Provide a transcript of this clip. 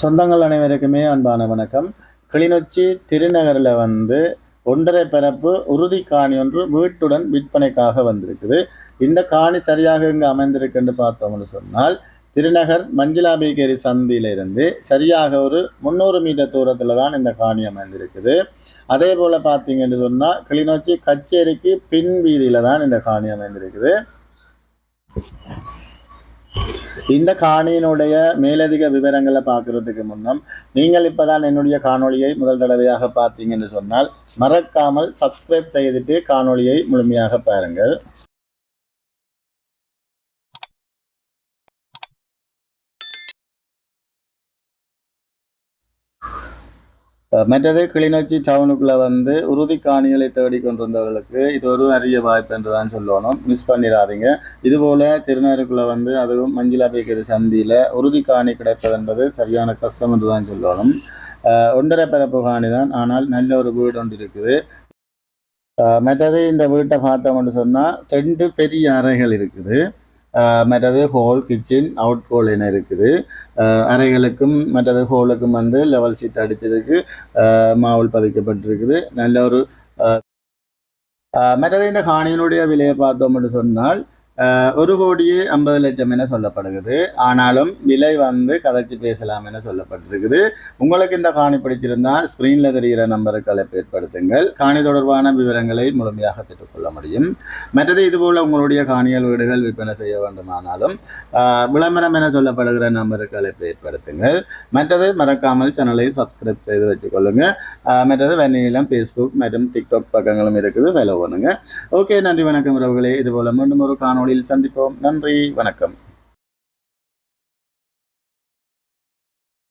சொந்தங்கள் அனைவருக்குமே அன்பான வணக்கம். கிளிநொச்சி திருநகரில் ஒன்றரை பரப்பு உறுதி காணி ஒன்று வீட்டுடன் விற்பனைக்காக வந்திருக்குது. இந்த காணி சரியாக இங்கு அமைந்திருக்குன்னு பார்த்தோம்னு சொன்னால், திருநகர் மஞ்சுளா பேக்கரி சந்தியிலிருந்து சரியாக ஒரு 300 மீட்டர் தூரத்தில் தான் இந்த காணி அமைந்திருக்குது. அதே போல் பார்த்தீங்கன்னு சொன்னால், கிளிநொச்சி கச்சேரிக்கு பின் வீதியில் தான் இந்த காணி அமைந்திருக்குது. இந்த காணியினுடைய மேலதிக விவரங்களை பார்க்கறதுக்கு முன்னம் நீங்கள் இப்பதான் என்னுடைய காணொளியை முதல் தடவையாக பார்த்தீங்கன்னு சொன்னால் மறக்காமல் சப்ஸ்கிரைப் செய்துட்டு காணொளியை முழுமையாக பாருங்கள். மற்றது கிளிநொச்சி டவுனுக்குள்ளே உறுதி காணிகளை தேடிக்கொண்டிருந்தவர்களுக்கு இது ஒரு அரிய வாய்ப்பு என்று தான் சொல்லணும். மிஸ் பண்ணிடாதீங்க. இதுபோல் திருநகருக்குள்ளே அதுவும் மஞ்சுளா பேக்கரி சந்தியில் உறுதி காணி கிடைப்பது என்பது சரியான கஷ்டம் என்று தான் சொல்லணும். ஒன்றரை பரப்பு காணி தான், ஆனால் நல்ல ஒரு வீடு ஒன்று இருக்குது. மற்றது இந்த வீட்டை பார்த்தோம்னு சொன்னால் 2 பெரிய அறைகள் இருக்குது. மற்றது ஹோல், கிச்சன், அவுட் ஹோல் என இருக்குது. அறைகளுக்கும் மற்றது ஹோலுக்கும் லெவல் ஷீட் அடித்ததுக்கு மாவுள் பதிக்கப்பட்டிருக்குது. நல்ல ஒரு மற்றது இந்த காணியினுடைய விலையை பார்த்தோம்னு சொன்னால் 1,50,00,000 என சொல்லப்படுகிறது. ஆனாலும் விலை கதைச்சு பேசலாம் என சொல்லப்பட்டிருக்குது. உங்களுக்கு இந்த காணி பிடிச்சிருந்தா ஸ்க்ரீனில் தெரிகிற நம்பருக்கு அழைப்பு ஏற்படுத்துங்கள். காணி தொடர்பான விவரங்களை முழுமையாக பெற்றுக்கொள்ள முடியும். மற்றது இதுபோல் உங்களுடைய காணிகள் வீடுகள் விற்பனை செய்ய வேண்டுமானாலும் விளம்பரம் என சொல்லப்படுகிற நம்பருக்கு அழைப்பு ஏற்படுத்துங்கள். மற்றது மறக்காமல் சேனலை சப்ஸ்கிரைப் செய்து வச்சுக்கொள்ளுங்க. மற்றது வெண்ணிலம், ஃபேஸ்புக் மற்றும் டிக்டாக் பக்கங்களும் இருக்குது, ஃபாலோ பண்ணுங்க. ஓகே, நன்றி வணக்கம் உறவுகளே. இதுபோல் மீண்டும் ஒரு காணொளியில் சந்திப்போம். நன்றி, வணக்கம்.